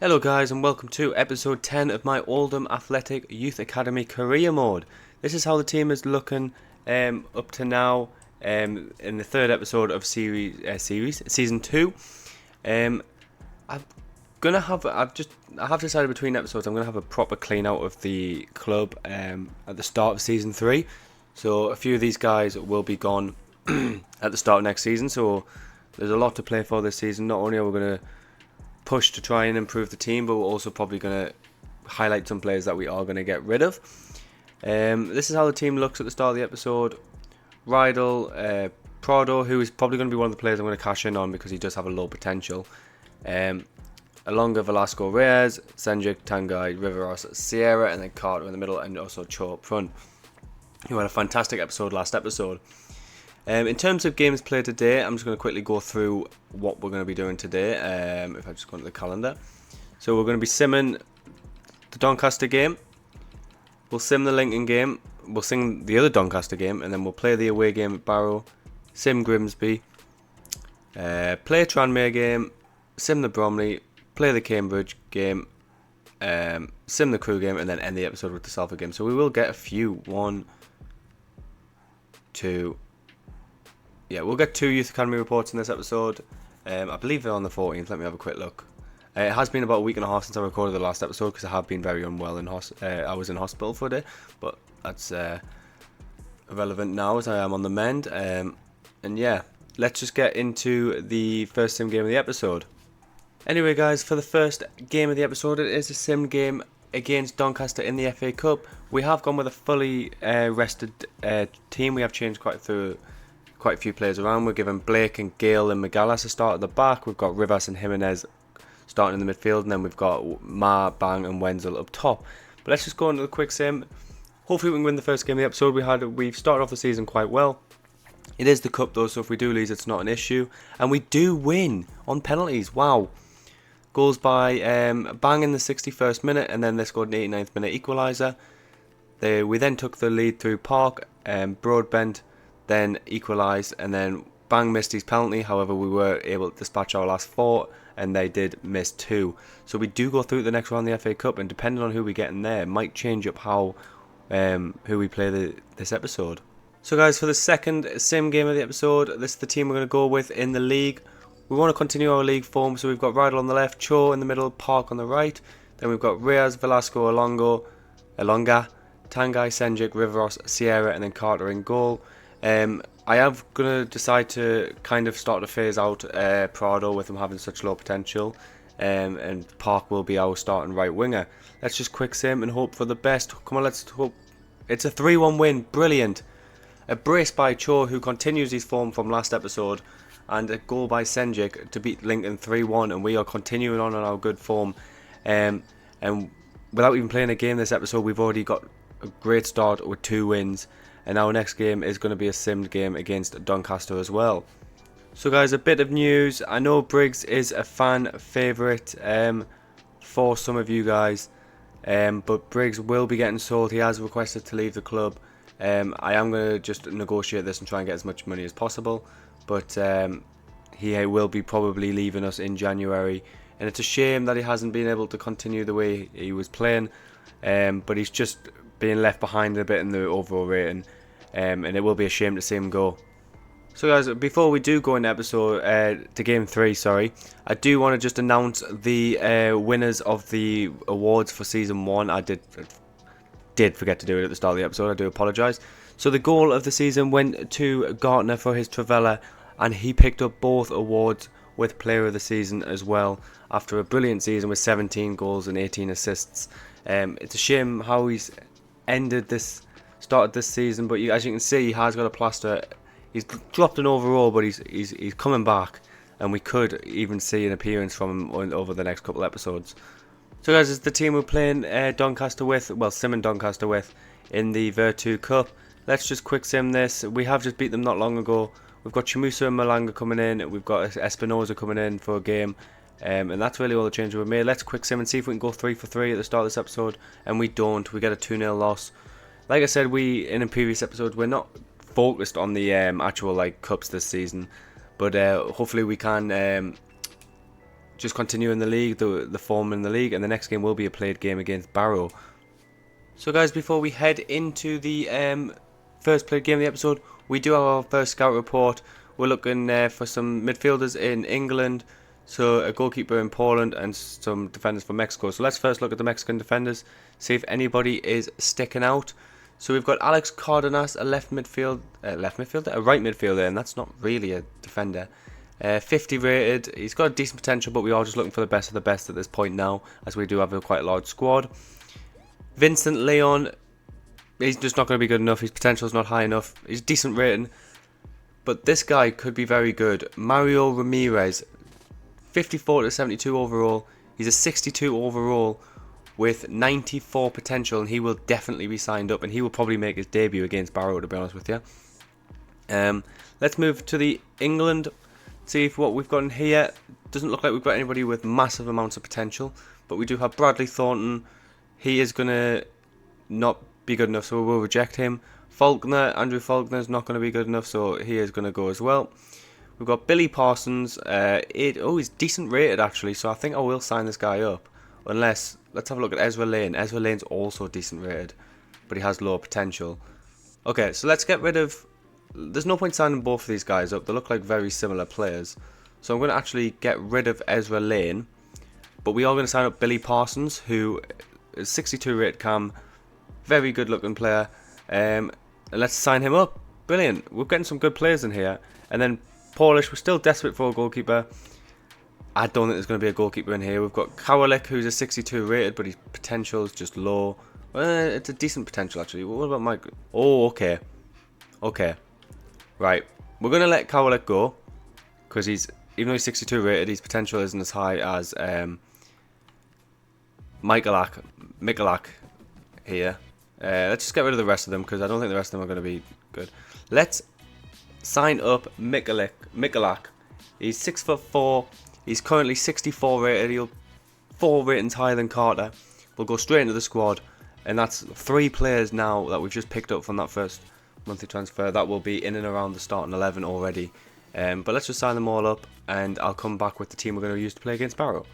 Hello guys and welcome to episode 10 of my Oldham Athletic Youth Academy career mode. This is how the team is looking up to now in the third episode of season 2. I'm gonna have I have decided between episodes I'm gonna have a proper clean out of the club at the start of season 3. So a few of these guys will be gone at the start of next season. So there's a lot to play for this season. Not only are we gonna push to try and improve the team, but we're also probably going to highlight some players that we are going to get rid of. This is how the team looks at the start of the episode. Rydell, Prado, who is probably going to be one of the players I'm going to cash in on because he does have a low potential. Alonga, Velasco, Reyes, Senjik, Tangai, Riveros, Sierra, and then Carter in the middle, and also Cho up front, who had a fantastic episode last episode. In terms of games played today, I'm just going to quickly go through what we're going to be doing today. If I just go into the calendar. So we're going to be simming the Doncaster game. We'll sim the Lincoln game. We'll sim the other Doncaster game. And then we'll play the away game at Barrow. Sim Grimsby. Play Tranmere game. Sim the Bromley. Play the Cambridge game. Sim the Crew game. And then end the episode with the Salford game. So we will get a few. 1, 2... Yeah, we'll get 2 Youth Academy reports in this episode. I believe they're on the 14th. Let me have a quick look. It has been about a week and a half since I recorded the last episode because I have been very unwell. I was in hospital for a day, but that's irrelevant now as I am on the mend. And yeah, let's just get into the first sim game of the episode. Anyway, guys, for the first game of the episode, it is a sim game against Doncaster in the FA Cup. We have gone with a fully rested team. We have changed quite a few players around. We're giving Blake and Gale and Magalas a start at the back. We've got Rivas and Jimenez starting in the midfield, and then we've got Ma, Bang and Wenzel up top. But let's just go into the quick sim. Hopefully we can win the first game of the episode. We've started off the season quite well. It is the cup though, so if we do lose it's not an issue. And we do win on penalties. Wow. Goals by Bang in the 61st minute, and then they scored an 89th minute equaliser. We then took the lead through Park, Broadbent then equalised, and then Bang missed his penalty. However, we were able to dispatch our last 4, and they did miss 2. So we do go through the next round of the FA Cup, and depending on who we get in there, it might change up how who we play this episode. So guys, for the second sim game of the episode, this is the team we're going to go with in the league. We want to continue our league form, so we've got Rydell on the left, Cho in the middle, Park on the right. Then we've got Reyes, Velasco, Alonga, Tangai, Senjik, Riveros, Sierra, and then Carter in goal. I am going to decide to kind of start to phase out Prado with him having such low potential, and Park will be our starting right winger. Let's just quick sim and hope for the best. Come on, let's hope. It's a 3-1 win, brilliant. A brace by Cho, who continues his form from last episode, and a goal by Senjik to beat Lincoln 3-1, and we are continuing on our good form. And without even playing a game this episode, we've already got a great start with 2 wins. And our next game is going to be a simmed game against Doncaster as well. So guys, a bit of news. I know Briggs is a fan favourite for some of you guys. But Briggs will be getting sold. He has requested to leave the club. I am going to just negotiate this and try and get as much money as possible. But he will be probably leaving us in January. And it's a shame that he hasn't been able to continue the way he was playing. But he's just being left behind a bit in the overall rating, and it will be a shame to see him go. So guys, before we do go into to game 3, I do want to just announce the winners of the awards for season 1. I did forget to do it at the start of the episode. I do apologise. So the goal of the season went to Gartner for his Travella, and he picked up both awards with Player of the Season as well after a brilliant season with 17 goals and 18 assists. It's a shame how he's started this season, but as you can see, he has got a plaster. He's dropped an overall, but he's coming back, and we could even see an appearance from him over the next couple of episodes. So guys, it's the team we're playing Doncaster with, simming Doncaster with in the Virtu Cup. Let's just quick sim this. We have just beat them not long ago. We've got Chimusa and Malanga coming in. We've got Espinoza coming in for a game. And that's really all the changes we've made. Let's quick sim and see if we can go 3 for 3 at the start of this episode. And we don't. We get a 2-0 loss. Like I said, in a previous episode, we're not focused on the actual cups this season. But hopefully we can just continue in the league, the form in the league, and the next game will be a played game against Barrow. So guys, before we head into the first played game of the episode, we do have our first scout report. We're looking for some midfielders in England, so a goalkeeper in Poland, and some defenders from Mexico. So let's first look at the Mexican defenders, see if anybody is sticking out. So we've got Alex Cardenas, a right midfielder, and that's not really a defender. 50 rated. He's got a decent potential, but we are just looking for the best of the best at this point now, as we do have a quite large squad. Vincent Leon, he's just not going to be good enough. His potential is not high enough. He's decent rating, but this guy could be very good. Mario Ramirez, 54 to 72 overall. He's a 62 overall with 94 potential, and he will definitely be signed up, and he will probably make his debut against Barrow, to be honest with you. Let's move to the England, see if what we've got in here. Doesn't look like we've got anybody with massive amounts of potential, but we do have Bradley Thornton. He is going to not be good enough, so we will reject him. Andrew Faulkner is not going to be good enough, so he is going to go as well. We've got Billy Parsons. He's decent rated actually, so I think I will sign this guy up. Unless, let's have a look at Ezra Lane. Ezra Lane's also decent rated, but he has low potential. Okay, so let's get rid of... There's no point signing both of these guys up. They look like very similar players. So I'm going to actually get rid of Ezra Lane, but we are going to sign up Billy Parsons, who is 62 rated cam, very good looking player. And let's sign him up. Brilliant. We're getting some good players in here. And then Polish, we're still desperate for a goalkeeper. I don't think there's going to be a goalkeeper in here. We've got Kowalik, who's a 62 rated, but his potential is just low. It's a decent potential, actually. What about Mike? Oh, okay. Okay. Right. We're going to let Kowalik go, because even though he's 62 rated, his potential isn't as high as Mikulak here. Let's just get rid of the rest of them, because I don't think the rest of them are going to be good. Let's sign up Mikulak. He's 6'4". He's currently 64 rated. He'll 4 ratings higher than Carter. We'll go straight into the squad, and that's 3 players now that we've just picked up from that first monthly transfer that will be in and around the starting 11 already. But let's just sign them all up, and I'll come back with the team we're going to use to play against Barrow.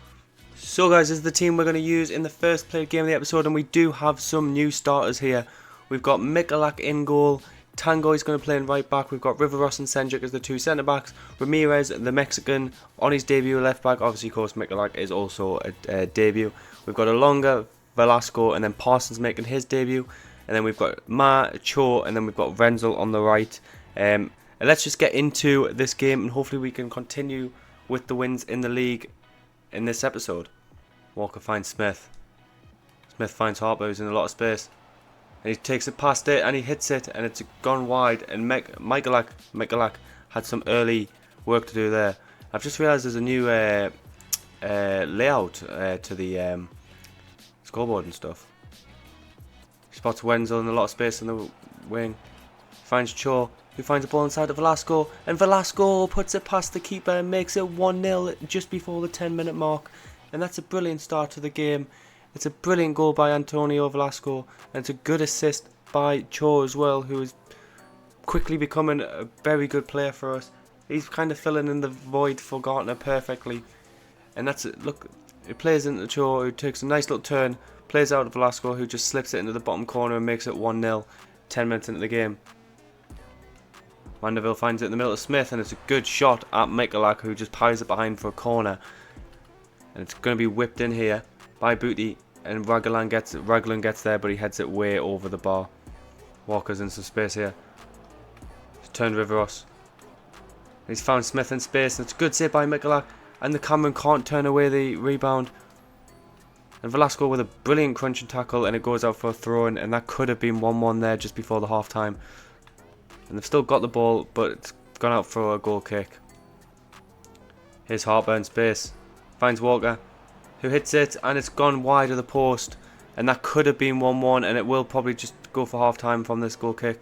So guys, this is the team we're going to use in the first played game of the episode, and we do have some new starters here. We've got Mikulak in goal. Tango is going to play in right back. We've got Riveros and Senjuk as the 2 centre backs. Ramirez, the Mexican, on his debut left back. Obviously, of course, Mikulak is also a debut. We've got Alonga, Velasco, and then Parsons making his debut. And then we've got Cho, and then we've got Renzel on the right. And let's just get into this game, and hopefully we can continue with the wins in the league in this episode. Walker finds Smith. Smith finds Harper, who's in a lot of space. And he takes it past it, and he hits it, and it's gone wide. And Mikulak had some early work to do there. I've just realised there's a new layout to the scoreboard and stuff. He spots Wenzel in a lot of space in the wing. Finds Cho, who finds a ball inside of Velasco, and Velasco puts it past the keeper and makes it 1-0 just before the 10-minute mark. And that's a brilliant start to the game. It's a brilliant goal by Antonio Velasco, and it's a good assist by Cho as well, who is quickly becoming a very good player for us. He's kind of filling in the void for Gartner perfectly. And that's it. Look, it plays into Cho, who takes a nice little turn, plays out of Velasco, who just slips it into the bottom corner and makes it 1-0 10 minutes into the game. Mandeville finds it in the middle of Smith, and it's a good shot at Mikulak, who just piles it behind for a corner. And it's going to be whipped in here by Booty, and Raglan gets there, but he heads it way over the bar. Walker's in some space here. He's turned Riveros. He's found Smith in space, and it's a good save by Mikulak, and the Cameron can't turn away the rebound. And Velasco with a brilliant crunching tackle, and it goes out for a throw-in, and that could have been 1-1 there just before the half-time. And they've still got the ball, but it's gone out for a goal kick. Here's Harper in space. Finds Walker, who hits it, and it's gone wide of the post. And that could have been 1-1, and it will probably just go for half-time from this goal kick.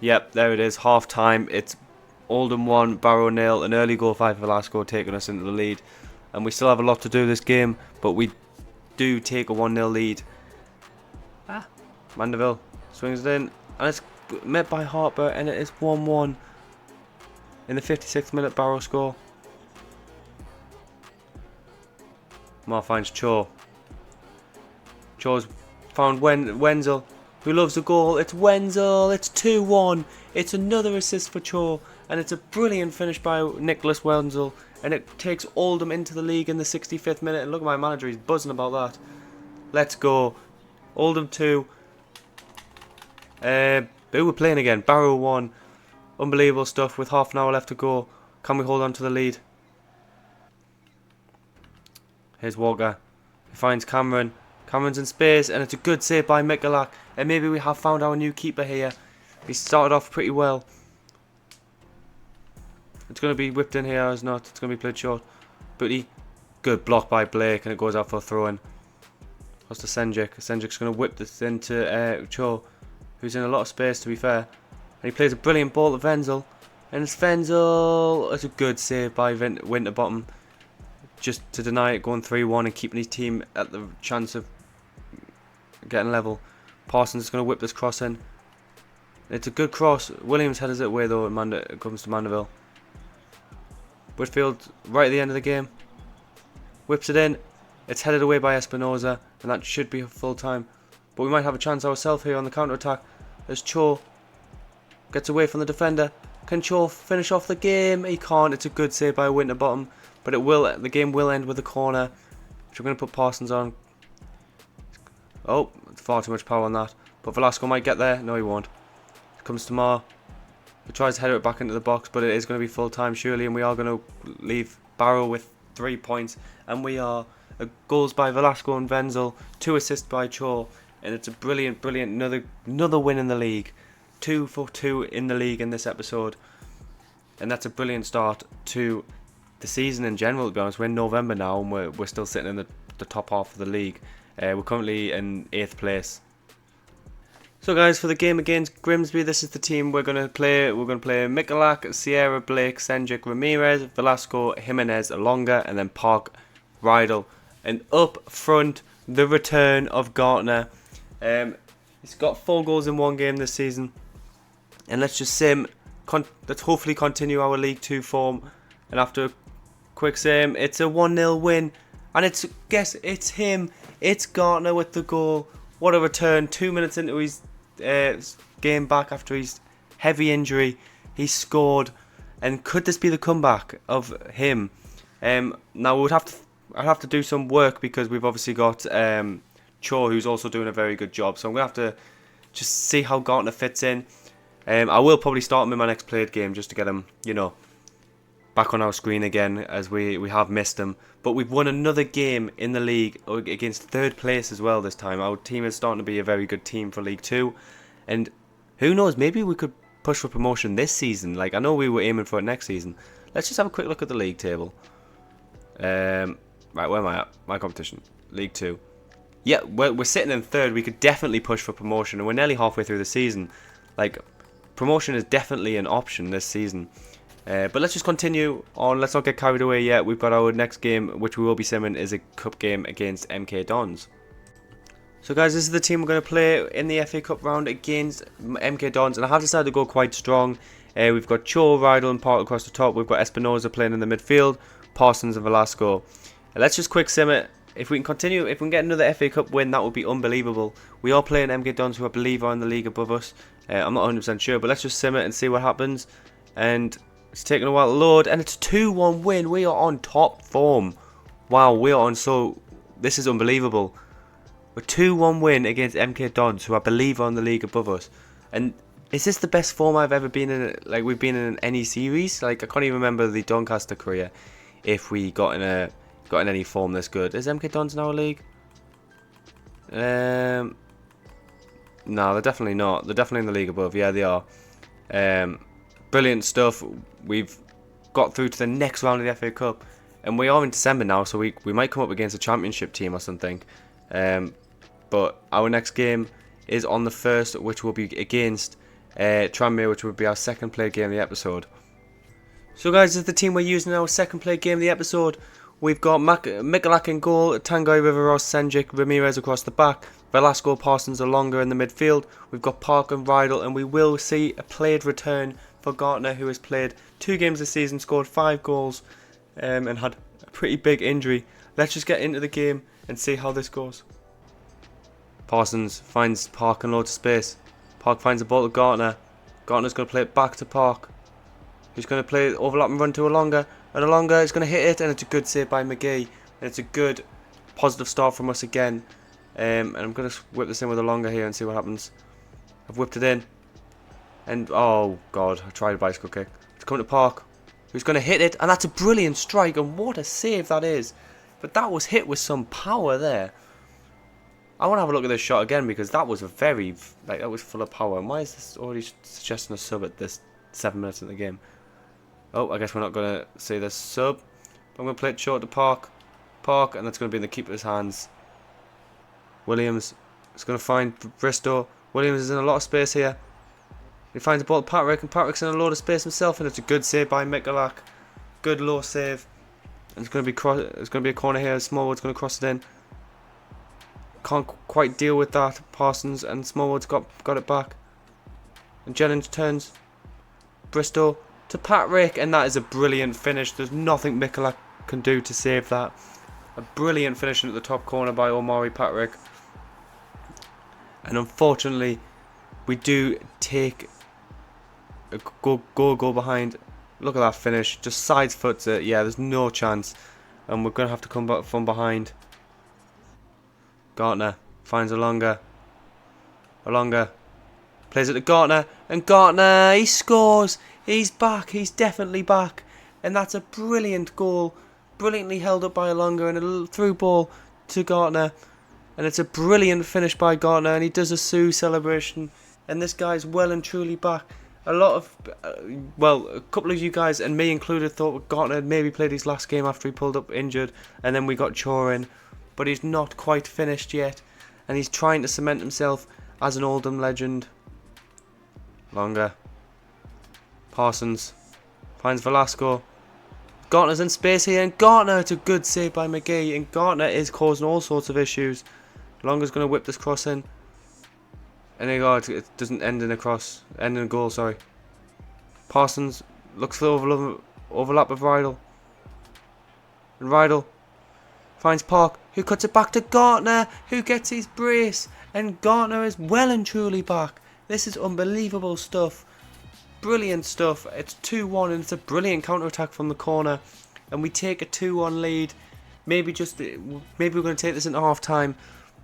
Yep, there it is, half-time. It's Oldham 1, Barrow 0, an early goal by Velasco taking us into the lead. And we still have a lot to do this game, but we do take a 1-0 lead. Mandeville swings it in, and it's met by Harper, and it is 1-1 in the 56th minute. Barrow score. Mar finds Cho. Cho's found Wenzel, who loves a goal. It's Wenzel. It's 2-1. It's another assist for Cho. And it's a brilliant finish by Nicholas Wenzel. And it takes Oldham into the league in the 65th minute. And look at my manager. He's buzzing about that. Let's go. Oldham 2. Who we're playing again? Barrow 1. Unbelievable stuff with half an hour left to go. Can we hold on to the lead? Here's Walker. He finds Cameron. Cameron's in space, and it's a good save by Mikulak. And maybe we have found our new keeper here. He started off pretty well. It's going to be whipped in here, or it's not. It's going to be played short. But good block by Blake, and it goes out for a throw-in. Goes to Senjik. Senjik's going to whip this into Cho, who's in a lot of space, to be fair. And he plays a brilliant ball to Wenzel. And it's Wenzel. It's a good save by Winterbottom. Just to deny it, going 3-1 and keeping his team at the chance of getting level. Parsons is going to whip this cross in. It's a good cross. Williams headers it away though. It comes to Mandeville. Whitfield right at the end of the game. Whips it in. It's headed away by Espinoza, and that should be full time. But we might have a chance ourselves here on the counter attack. As Cho gets away from the defender. Can Cho finish off the game? He can't. It's a good save by Winterbottom. But the game will end with a corner, which I'm going to put Parsons on. Oh, far too much power on that. But Velasco might get there. No, he won't. It comes to Mar. He tries to header it back into the box, but it is going to be full time surely, and we are going to leave Barrow with 3 points. And we are goals by Velasco and Wenzel, 2 assists by Cho, and it's a brilliant, another win in the league. 2 for 2 in the league in this episode, and that's a brilliant start to the season in general. To be honest, we're in November now, and we're still sitting in the top half of the league. We're currently in 8th place. So guys, for the game against Grimsby, this is the team we're going to play. We're going to play Mikulak, Sierra, Blake, Senjik, Ramirez, Velasco, Jimenez, Alonga, and then Park, Rydell. And up front, the return of Gartner. He's got 4 goals in 1 game this season. And let's just let's hopefully continue our League 2 form. And after a quick sim, it's a 1-0 win. And it's him. It's Gartner with the goal. What a return. 2 minutes into his game back after his heavy injury. He scored. And could this be the comeback of him? Now I'd have to do some work, because we've obviously got Cho, who's also doing a very good job. So I'm going to have to just see how Gartner fits in. I will probably start him in my next played game just to get him, back on our screen again, as we have missed him. But we've won another game in the league against 3rd place as well this time. Our team is starting to be a very good team for League 2. And who knows, maybe we could push for promotion this season. Like, I know we were aiming for it next season. Let's just have a quick look at the league table. Right, where am I at? My competition. League 2. Yeah, we're sitting in 3rd. We could definitely push for promotion, and we're nearly halfway through the season. Like, promotion is definitely an option this season. But let's just continue on. Let's not get carried away yet. We've got our next game, which we will be simming, is a cup game against MK Dons. So guys, this is the team we're going to play in the FA Cup round against MK Dons, and I have decided to go quite strong. We've got Cho, Rydell and Park across the top. We've got Espinoza playing in the midfield, Parsons and Velasco. Let's just quick sim it. If we can continue, if we can get another FA Cup win, that would be unbelievable. We are playing MK Dons, who I believe are in the league above us. I'm not 100% sure, but let's just sim it and see what happens. And it's taking a while to load, and it's a 2-1 win. We are on top form. Wow, we are on this is unbelievable. A 2-1 win against MK Dons, who I believe are in the league above us. And is this the best form I've ever been in? Like, we've been in any series? Like, I can't even remember the Doncaster career if we got in any form this good. Is MK Dons in our league? No, they're definitely not. They're definitely in the league above. Yeah, they are. Brilliant stuff. We've got through to the next round of the FA Cup, and we are in December now, so we might come up against a championship team or something. But our next game is on the 1st, which will be against Tranmere, which will be our second play game of the episode. So guys, this is the team we're using in our second play game of the episode. We've got Mikulak in goal, Tanguy, Riveros, Senjik, Ramirez across the back, Velasco, Parsons, Alonga in the midfield. We've got Park and Rydell, and we will see a played return for Gartner, who has played 2 games this season, scored 5 goals, and had a pretty big injury. Let's just get into the game and see how this goes. Parsons finds Park and loads of space. Park finds the ball to Gartner. Gartner's going to play it back to Park, who's going to play overlap and run to Alonga. And Alonga is going to hit it, and it's a good save by McGee. And it's a good positive start from us again. And I'm going to whip this in with Alonga here and see what happens. I've whipped it in. And, oh God, I tried a bicycle kick. It's coming to Park, who's going to hit it. And that's a brilliant strike, and what a save that is. But that was hit with some power there. I want to have a look at this shot again, because that was a very, that was full of power. And why is this already suggesting a sub at this 7 minutes in the game? Oh, I guess we're not going to see this sub. But I'm going to play it short to Park. Park, and that's going to be in the keeper's hands. Williams is going to find Bristow. Williams is in a lot of space here. He finds the ball to Patrick, and Patrick's in a load of space himself, and it's a good save by Mikulak. Good low save. And it's going to be a corner here. Smallwood's going to cross it in. Can't quite deal with that. Parsons, and Smallwood's got it back. And Jennings turns. Bristow to Patrick, and that is a brilliant finish. There's nothing Mikulak can do to save that. A brilliant finish at the top corner by Omari Patrick. And unfortunately, we do take a go behind. Look at that finish. Just side foots it. Yeah, there's no chance. And we're going to have to come back from behind. Gartner finds Alonga. Alonga plays it to Gartner. And Gartner, he scores. He's back. He's definitely back. And that's a brilliant goal. Brilliantly held up by Alonga, and a little through ball to Gartner. And it's a brilliant finish by Gartner, and he does a Sue celebration. And this guy's well and truly back. A lot of, a couple of you guys, and me included, thought Gartner had maybe played his last game after he pulled up injured, and then we got Chaw in. But he's not quite finished yet, and he's trying to cement himself as an Oldham legend. Longer. Parsons finds Velasco. Gartner's in space here, and Gartner, it's a good save by McGee, and Gartner is causing all sorts of issues. Longa's going to whip this cross in. And there you go, it doesn't end in a cross, end in a goal, sorry. Parsons looks for overlap with Rydell. And Rydell finds Park, who cuts it back to Gartner, who gets his brace. And Gartner is well and truly back. This is unbelievable stuff. Brilliant stuff. It's 2-1, and it's a brilliant counter-attack from the corner. And we take a 2-1 lead. Maybe we're going to take this into half-time.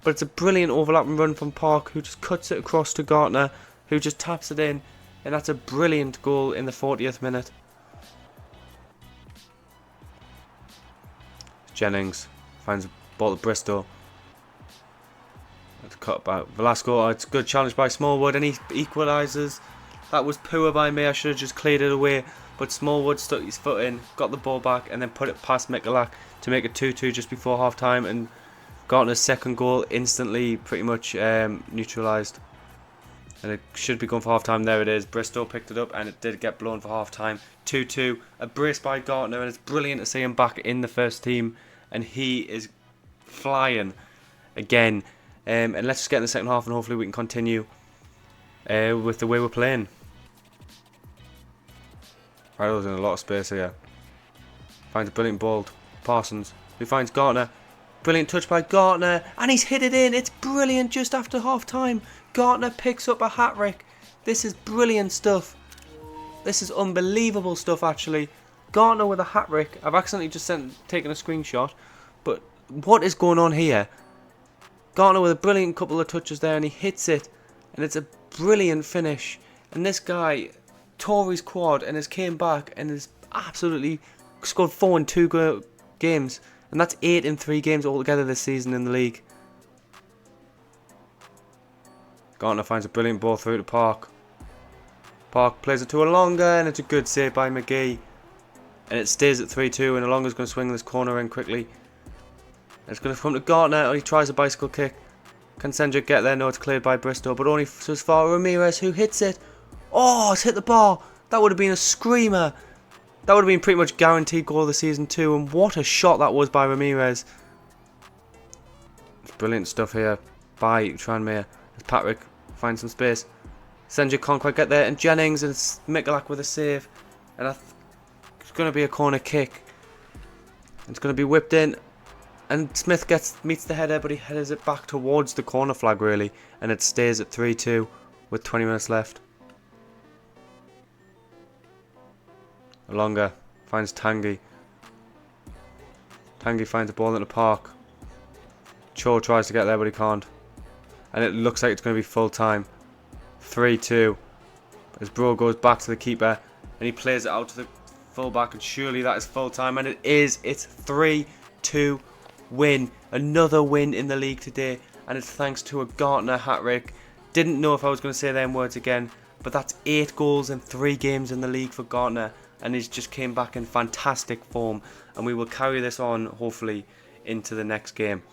But it's a brilliant overlapping run from Park, who just cuts it across to Gartner, who just taps it in. And that's a brilliant goal in the 40th minute. Jennings finds a ball to Bristow. It's cut back. Velasco, it's a good challenge by Smallwood, and he equalises. That was poor by me. I should have just cleared it away. But Smallwood stuck his foot in, got the ball back, and then put it past Mikulak to make it 2-2 just before half-time. And Gartner's second goal instantly pretty much neutralised. And it should be going for half-time. There it is. Bristow picked it up, and it did get blown for half-time. 2-2. A brace by Gartner, and it's brilliant to see him back in the first team. And he is flying again. And let's just get in the second half, and hopefully we can continue with the way we're playing. Rydell's in a lot of space here. Finds a brilliant ball to Parsons, who finds Gartner. Brilliant touch by Gartner, and he's hit it in. It's brilliant just after half-time. Gartner picks up a hat-trick. This is brilliant stuff. This is unbelievable stuff, actually. Gartner with a hat-trick. I've accidentally just taken a screenshot, but what is going on here? Gartner with a brilliant couple of touches there, and he hits it, and it's a brilliant finish. And this guy tore his quad and has came back and has absolutely scored 4 in 2 games. And that's 8 in 3 games altogether this season in the league. Gartner finds a brilliant ball through to Park. Park plays it to Alonga, and it's a good save by McGee. And it stays at 3-2, and Alonga's going to swing this corner in quickly. And it's going to come to Gartner, and he tries a bicycle kick. Can Senja get there? No, it's cleared by Bristow, but only as far Ramirez, who hits it. Oh, it's hit the bar. That would have been a screamer. That would have been pretty much guaranteed goal of the season too, and what a shot that was by Ramirez. It's brilliant stuff here by Tranmere. As Patrick finds some space. Senja can't quite get there, and Jennings, and it's Mikulak with a save. And it's going to be a corner kick. It's going to be whipped in. And Smith meets the header, but he headers it back towards the corner flag, really. And it stays at 3-2 with 20 minutes left. Alonga finds Tanguy. Tanguy finds the ball in the park. Cho tries to get there, but he can't. And it looks like it's going to be full time. 3-2. As Bro goes back to the keeper. And he plays it out to the fullback. And surely that is full time. And it is. It's 3-2 win. Another win in the league today. And it's thanks to a Gartner hat-trick. Didn't know if I was going to say them words again. But that's 8 goals in 3 games in the league for Gartner. And he's just came back in fantastic form. And we will carry this on, hopefully, into the next game.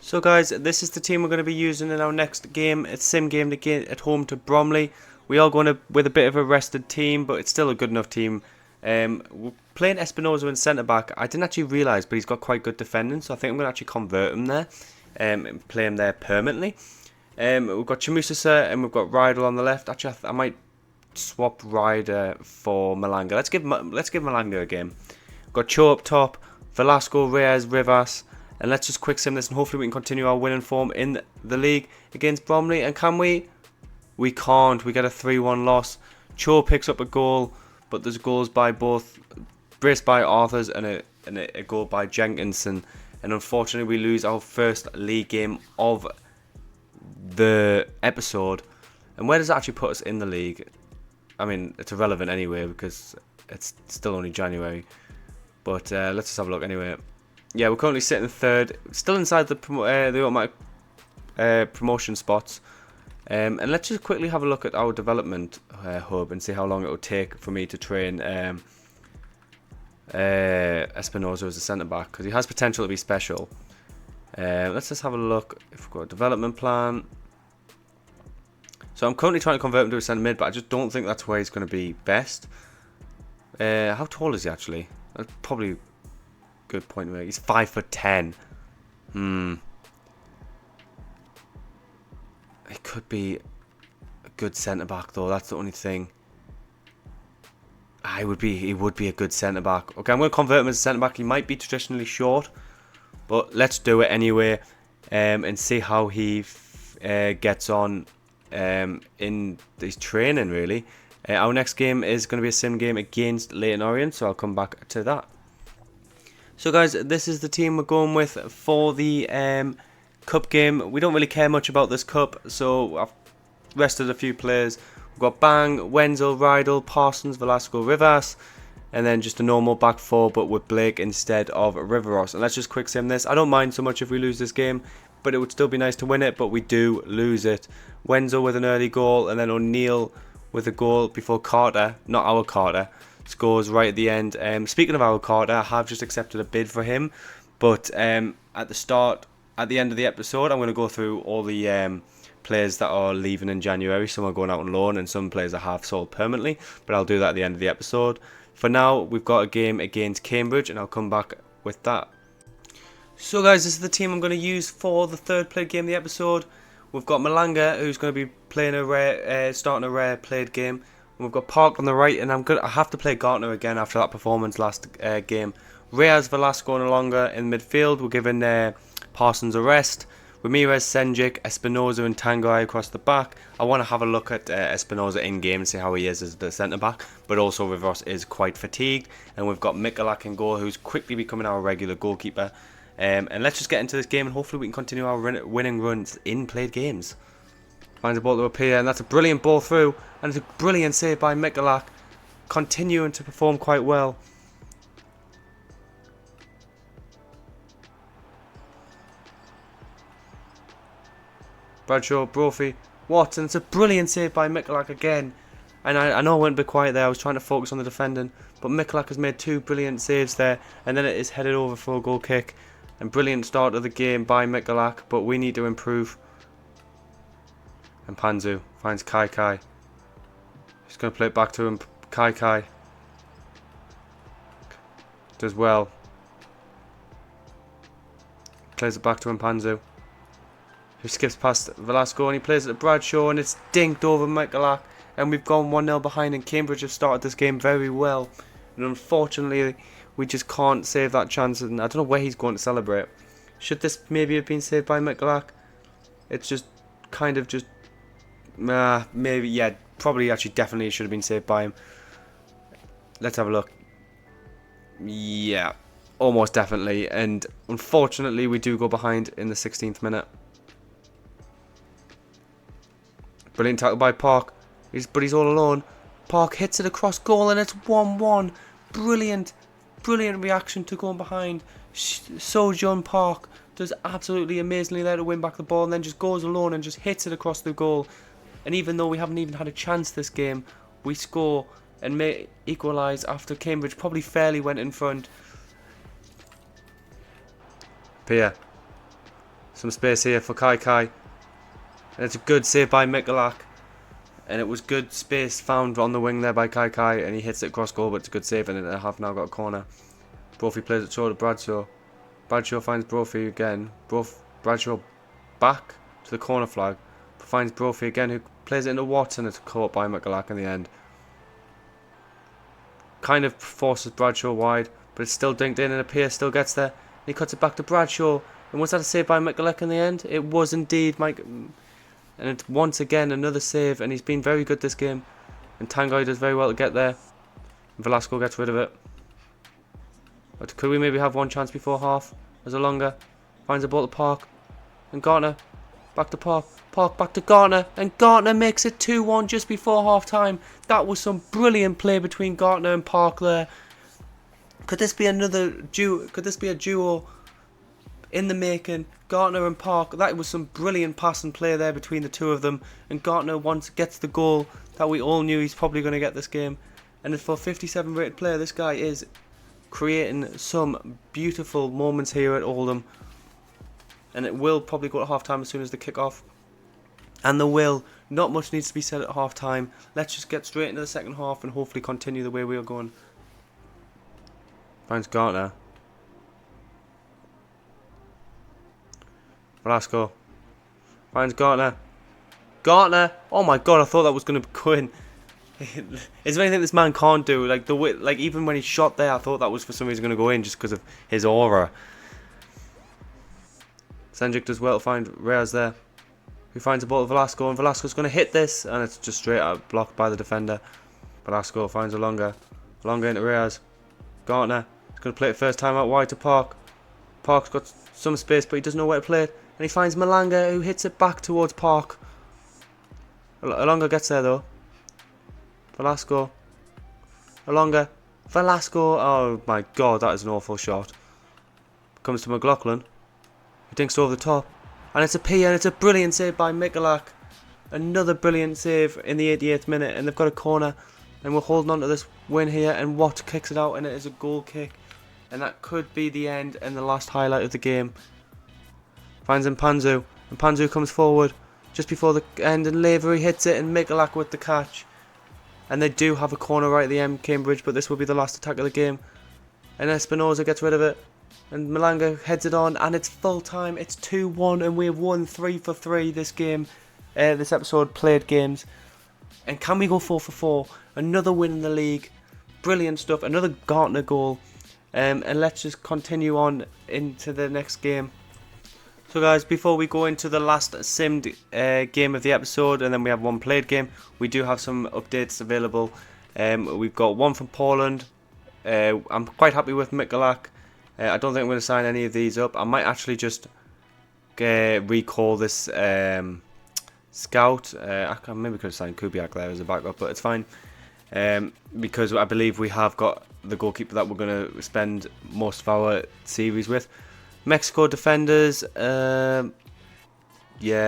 So guys, this is the team we're going to be using in our next game. It's sim game at home to Bromley. We are going with a bit of a rested team, but it's still a good enough team. We're playing Espinosa in centre-back. I didn't actually realise, but he's got quite good defending, so I think I'm going to actually convert him there and play him there permanently. We've got Chamusasa and we've got Rydal on the left. Actually, I might swap Ryder for Malanga. Let's give Malanga a game. We've got Cho up top, Velasco, Reyes, Rivas. And let's just quick sim this and hopefully we can continue our winning form in the league against Bromley. And can we? We can't. We get a 3-1 loss. Cho picks up a goal, but there's goals by both, braced by Arthurs and a goal by Jenkinson. And unfortunately we lose our first league game of the episode. And where does that actually put us in the league? I mean, it's irrelevant anyway because it's still only January. But let's just have a look anyway. Yeah, we're currently sitting third, still inside the automatic promotion spots. And let's just quickly have a look at our development hub and see how long it will take for me to train Espinosa as a centre-back, because he has potential to be special. Let's just have a look if we've got a development plan. So I'm currently trying to convert him to a centre-mid, but I just don't think that's where he's going to be best. How tall is he actually? That's probably... good point to make. He's 5'10". He could be a good centre back though. That's the only thing. He would be a good centre back. Okay, I'm going to convert him as a centre back. He might be traditionally short, but let's do it anyway, and see how he gets on in his training. Really, our next game is going to be a sim game against Leyton Orient, so I'll come back to that. So guys, this is the team we're going with for the cup game. We don't really care much about this cup, so I've rested a few players. We've got Bang, Wenzel, Rydal, Parsons, Velasco, Rivas, and then just a normal back four, but with Blake instead of Riveros. And let's just quick sim this. I don't mind so much if we lose this game, but it would still be nice to win it, but we do lose it. Wenzel with an early goal, and then O'Neill with a goal before Carter, not our Carter, scores right at the end. Speaking of our Carter, I have just accepted a bid for him, but at the end of the episode, I'm going to go through all the players that are leaving in January. Some are going out on loan and some players I have sold permanently, but I'll do that at the end of the episode. For now, we've got a game against Cambridge and I'll come back with that. So guys, this is the team I'm going to use for the third played game of the episode. We've got Malanga, who's going to be playing starting a rare played game. And we've got Park on the right, and I have to play Gartner again after that performance last game. Reyes, Velasco and Alonga in midfield. We're giving Parsons a rest. Ramirez, Senjic, Espinosa and Tanguy across the back. I want to have a look at Espinosa in game and see how he is as the centre back, but also Rivers is quite fatigued. And we've got Mikulak in goal, who's quickly becoming our regular goalkeeper. And let's just get into this game and hopefully we can continue our winning runs in played games. Finds a ball to appear, and that's a brilliant ball through, and it's a brilliant save by Mikulak, continuing to perform quite well. Bradshaw, Brophy, Watson. It's a brilliant save by Mikulak again. And I know I went a bit quiet there. I was trying to focus on the defending. But Mikulak has made 2 brilliant saves there. And then it is headed over for a goal kick. And brilliant start of the game by Mikulak. But we need to improve. And Panzu finds Kai. He's going to play it back to him. Kai does well. Plays it back to him, Panzu, who skips past Velasco and he plays it to Bradshaw and it's dinked over Mikulak, and we've gone 1-0 behind, and Cambridge have started this game very well, and unfortunately We just can't save that chance, and I don't know where he's going to celebrate. Should this maybe have been saved by Michalak? It's just kind of just... maybe, yeah, probably actually definitely should have been saved by him. Let's have a look. Yeah, almost definitely. And unfortunately, we do go behind in the 16th minute. Brilliant tackle by Park. But he's all alone. Park hits it across goal and it's 1-1. Brilliant. Brilliant reaction to going behind. Sojourn Park does absolutely amazingly there to win back the ball and then just goes alone and just hits it across the goal. And even though we haven't even had a chance this game, we score and may equalise after Cambridge probably fairly went in front. But yeah, some space here for Kai. And it's a good save by Michalak. And it was good space found on the wing there by Kai, and he hits it across goal, but it's a good save, and I have now got a corner. Brophy plays it short to Bradshaw. Bradshaw finds Brophy again. Bradshaw back to the corner flag. Finds Brophy again, who plays it into Watson. It's caught by Michalak in the end. Kind of forces Bradshaw wide, but it's still dinked in, and Pierce still gets there. And he cuts it back to Bradshaw. And was that a save by Michalak in the end? It was indeed, Mike. And it's once again another save, and he's been very good this game. And Tanguy does very well to get there. And Velasco gets rid of it. But could we maybe have one chance before half? As a longer finds the ball to Park. And Gartner back to Park. Park back to Gartner. And Gartner makes it 2-1 just before half time. That was some brilliant play between Gartner and Park there. Could this be another duo? Could this be a duo in the making? Gartner and Park. That was some brilliant pass and play there between the two of them. And Gartner once gets the goal that we all knew he's probably going to get this game. And for a 57 rated player, this guy is creating some beautiful moments here at Oldham. And it will probably go to half time as soon as the kick off. And there will. Not much needs to be said at half time. Let's just get straight into the second half and hopefully continue the way we are going. Finds Gartner. Velasco finds Gartner. Gartner! Oh my god, I thought that was going to go in. Is there anything this man can't do? Like the way, like even when he shot there, I thought that was for some reason going to go in just because of his aura. Sendrick does well to find Reyes there, who finds the ball to Velasco, and Velasco's going to hit this, and it's just straight out blocked by the defender. Velasco finds Alonga into Reyes. Gartner is going to play it first time out wide to Park. Park's got some space, but he doesn't know where to play it. And he finds Malanga, who hits it back towards Park. Alonga gets there though. Velasco. Alonga. Velasco. Oh my god, that is an awful shot. Comes to McLaughlin, who dinks over the top. And it's a P, and it's a brilliant save by Michalak. Another brilliant save in the 88th minute. And they've got a corner. And we're holding on to this win here. And Watt kicks it out, and it is a goal kick. And that could be the end and the last highlight of the game. Finds Mpanzu. Mpanzu comes forward just before the end, and Lavery hits it, and Michalak with the catch. And they do have a corner right at the end, Cambridge, but this will be the last attack of the game. And Espinosa gets rid of it. And Malanga heads it on, and it's full time. It's 2-1, and we have won 3 for 3 this game. This episode, Played Games. And can we go 4 for 4? Another win in the league. Brilliant stuff. Another Gartner goal. And let's just continue on into the next game. So guys, before we go into the last simmed game of the episode, and then we have one played game, we do have some updates available. We've got one from Poland. I'm quite happy with Michalak. I don't think I'm going to sign any of these up. I might actually just recall this scout. I maybe could have signed Kubiak there as a backup, but it's fine. Because I believe we have got the goalkeeper that we're going to spend most of our series with. Mexico defenders, yeah,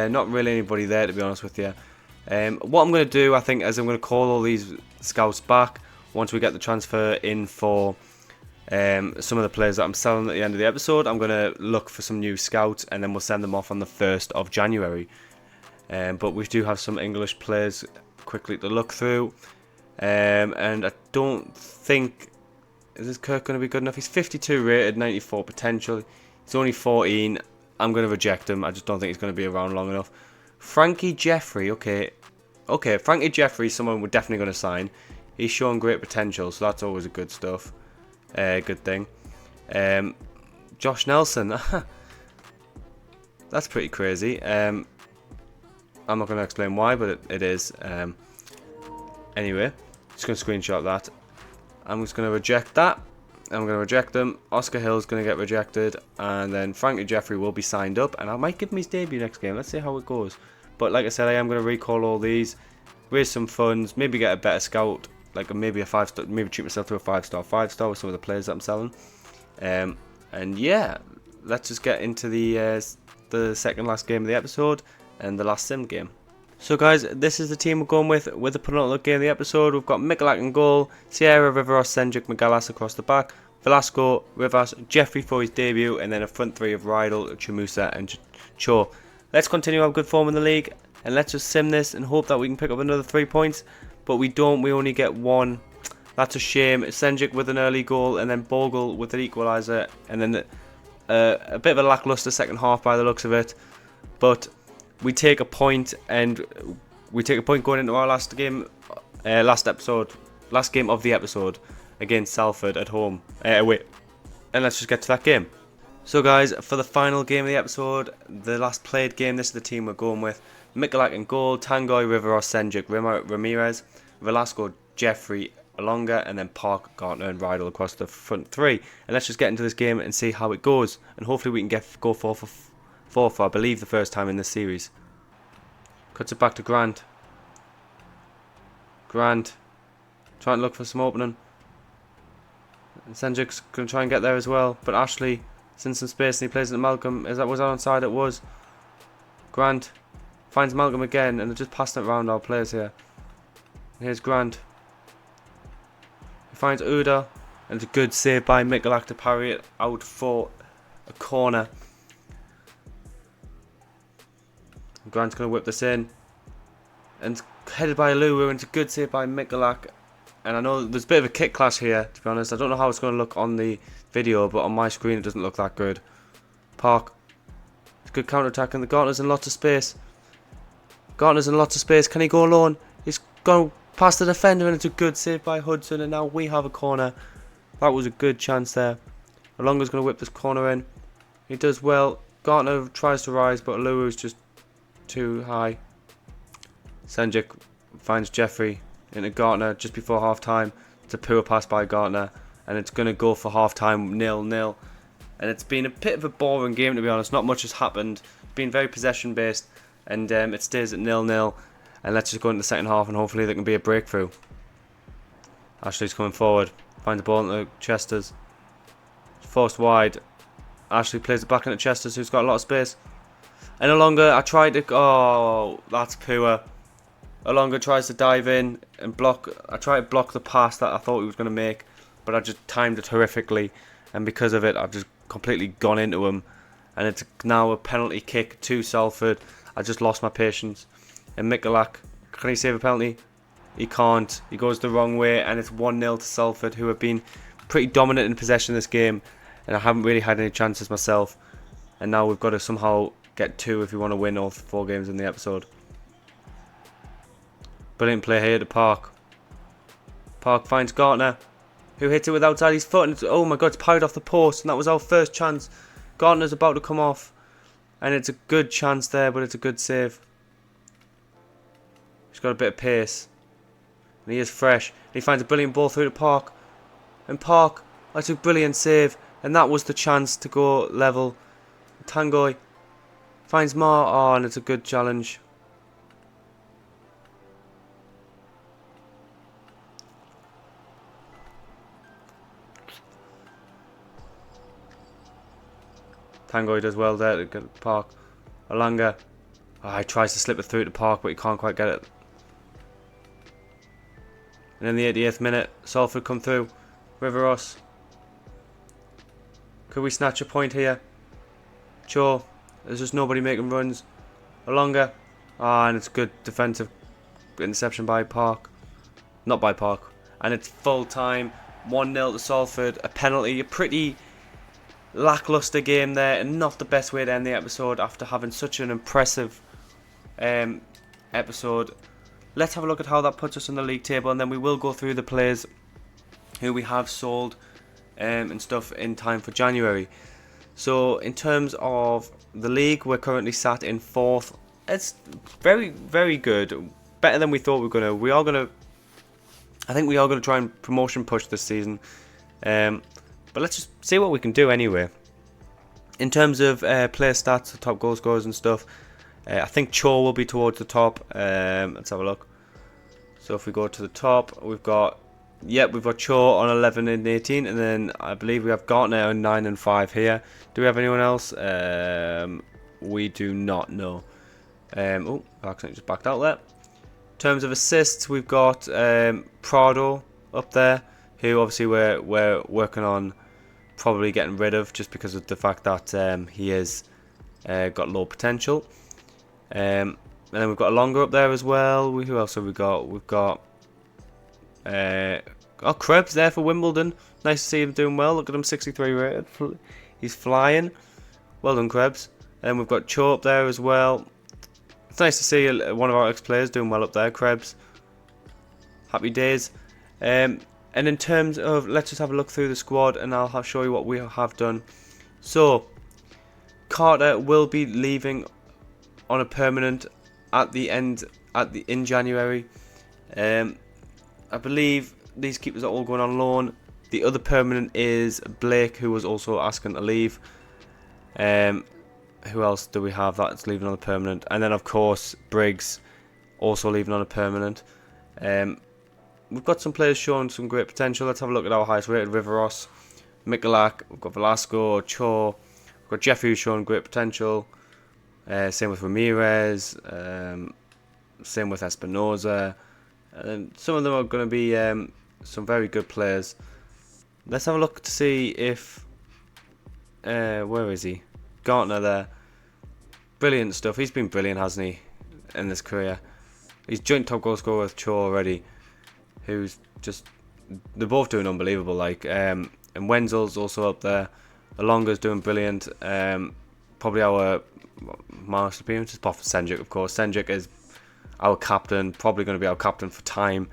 not really anybody there to be honest with you. What I'm going to do, I think, is I'm going to call all these scouts back once we get the transfer in for some of the players that I'm selling at the end of the episode. I'm going to look for some new scouts, and then we'll send them off on the 1st of January. But we do have some English players quickly to look through. And I don't think... Is this Kirk going to be good enough? He's 52 rated, 94 potential. He's only 14. I'm going to reject him. I just don't think he's going to be around long enough. Frankie Jeffrey. Okay, Frankie Jeffrey is someone we're definitely going to sign. He's shown great potential, so that's always a good stuff. Good thing. Josh Nelson. That's pretty crazy. I'm not going to explain why, but it is. Anyway, just going to screenshot that. I'm just going to reject that. I'm going to reject them. Oscar Hill's going to get rejected. And then Frankie Jeffrey will be signed up. And I might give him his debut next game. Let's see how it goes. But like I said, I am going to recall all these. Raise some funds. Maybe get a better scout. Like maybe a 5-star. Maybe treat myself to a 5-star with some of the players that I'm selling. And yeah, let's just get into the second last game of the episode. And the last sim game. So guys, this is the team we're going with the penultimate game of the episode. We've got Mikulak in goal, Sierra, Riveros, Senjuk, Magalas across the back, Velasco, Rivas, Jeffrey for his debut, and then a front three of Rydal, Chamusa and Cho. Let's continue our good form in the league, and let's just sim this and hope that we can pick up another 3 points. But we don't, we only get 1. That's a shame. Senjuk with an early goal, and then Bogle with an equaliser, and then a bit of a lacklustre second half by the looks of it. But we take a point, and we take a point going into our last game of the episode against Salford at home. Away. And let's just get to that game. So guys, for the final game of the episode, the last played game, this is the team we're going with. Mikulak in goal, Tangoy, Riveros, Senjuk, Ramirez, Velasco, Jeffrey, Alonga, and then Park, Gartner and Rydal across the front three. And let's just get into this game and see how it goes. And hopefully we can go for I believe the first time in this series. Cuts it back to Grant. Grant trying to look for some opening. And Senjuk's going to try and get there as well. But Ashley is in some space and he plays it to Malcolm. Was that onside? It was. Grant finds Malcolm again and they're just passing it around our players here. Here's Grant. He finds Uda. And it's a good save by Mikulak to parry it out for a corner. Grant's going to whip this in. And it's headed by Luwu, and it's a good save by Mikulak. And I know there's a bit of a kick clash here, to be honest. I don't know how it's going to look on the video, but on my screen it doesn't look that good. Park. It's a good counter-attack, and the Gartner's in lots of space. Gartner's in lots of space. Can he go alone? He's gone past the defender, and it's a good save by Hudson, and now we have a corner. That was a good chance there. Alonga's going to whip this corner in. He does well. Gartner tries to rise, but Luwu's just too high. Senjuk finds Jeffrey into Gartner just before half time. It's a poor pass by Gartner, and it's going to go for half time 0-0. And it's been a bit of a boring game, to be honest. Not much has happened. It's been very possession based, and it stays at 0-0. And let's just go into the second half, and hopefully there can be a breakthrough. Ashley's coming forward, finds the ball into Chesters. Forced wide. Ashley plays it back into Chesters, who's got a lot of space. And Alonga, I tried to... Oh, that's poor. Alonga tries to dive in and block. I tried to block the pass that I thought he was going to make, but I just timed it horrifically. And because of it, I've just completely gone into him. And it's now a penalty kick to Salford. I just lost my patience. And Mikulak, can he save a penalty? He can't. He goes the wrong way, and it's 1-0 to Salford, who have been pretty dominant in possession of this game. And I haven't really had any chances myself. And now we've got to somehow get 2 if we want to win all 4 games in the episode. Brilliant play here to Park. Park finds Gartner, who hits it with outside his foot, and it's, oh my god, it's parried off the post, and that was our first chance. Gartner's about to come off, and it's a good chance there, but it's a good save. He's got a bit of pace, and he is fresh. And he finds a brilliant ball through to Park, and Park, that's a brilliant save, and that was the chance to go level. Tangoy finds Mar, and it's a good challenge. Tangoy does well there to get Park. Alanga. He tries to slip it through to Park, but he can't quite get it. And in the 88th minute, Salford come through. Riveros. Could we snatch a point here? Sure. There's just nobody making runs. Alanga. And it's good defensive interception by Park. Not by Park. And it's full time. 1-0 to Salford. A penalty. A pretty lackluster game there, and not the best way to end the episode after having such an impressive episode. Let's have a look at how that puts us in the league table, and then we will go through the players who we have sold and stuff in time for January. So in terms of the league, we're currently sat in 4th. It's very, very good. Better than we thought we were gonna. I think we are gonna try and promotion push this season. But let's just see what we can do anyway. In terms of player stats, top goal scorers and stuff, I think Cho will be towards the top. Let's have a look. So if we go to the top, we've got Cho on 11 and 18, and then I believe we have Gartner on 9 and 5 here. Do we have anyone else? We do not know. Oh, I accidentally just backed out there. In terms of assists, we've got Prado up there, who obviously we're working on probably getting rid of just because of the fact that he has got low potential. And then we've got Alonga up there as well. Who else have we got? We've got Krebs there for Wimbledon. Nice to see him doing well. Look at him, 63 rated. He's flying. Well done, Krebs. And then we've got Cho up there as well. It's nice to see one of our ex-players doing well up there, Krebs. Happy days. And in terms of, let's just have a look through the squad and I'll show you what we have done. So, Carter will be leaving on a permanent in January. I believe these keepers are all going on loan. The other permanent is Blake, who was also asking to leave. Who else do we have that's leaving on a permanent? And then of course Briggs also leaving on a permanent. We've got some players showing some great potential. Let's have a look at our highest rated. Riveros, Mikulak, we've got Velasco, Cho, we've got Jeffrey who's showing great potential. Same with Ramirez, same with Espinoza. And some of them are going to be some very good players. Let's have a look to see if where is he? Gartner there. Brilliant stuff. He's been brilliant, hasn't he, in his career? He's joint top goal scorer with Cho already. Who's just, they're both doing unbelievable. Like and Wenzel's also up there. Alonga's doing brilliant. Probably our master appearance is apart from Senjuk, of course. Senjuk is our captain, probably going to be our captain for time.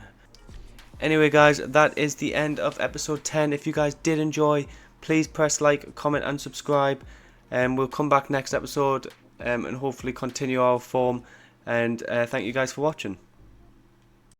Anyway guys, that is the end of episode 10. If you guys did enjoy, please press like, comment and subscribe. And we'll come back next episode and hopefully continue our form. And thank you guys for watching.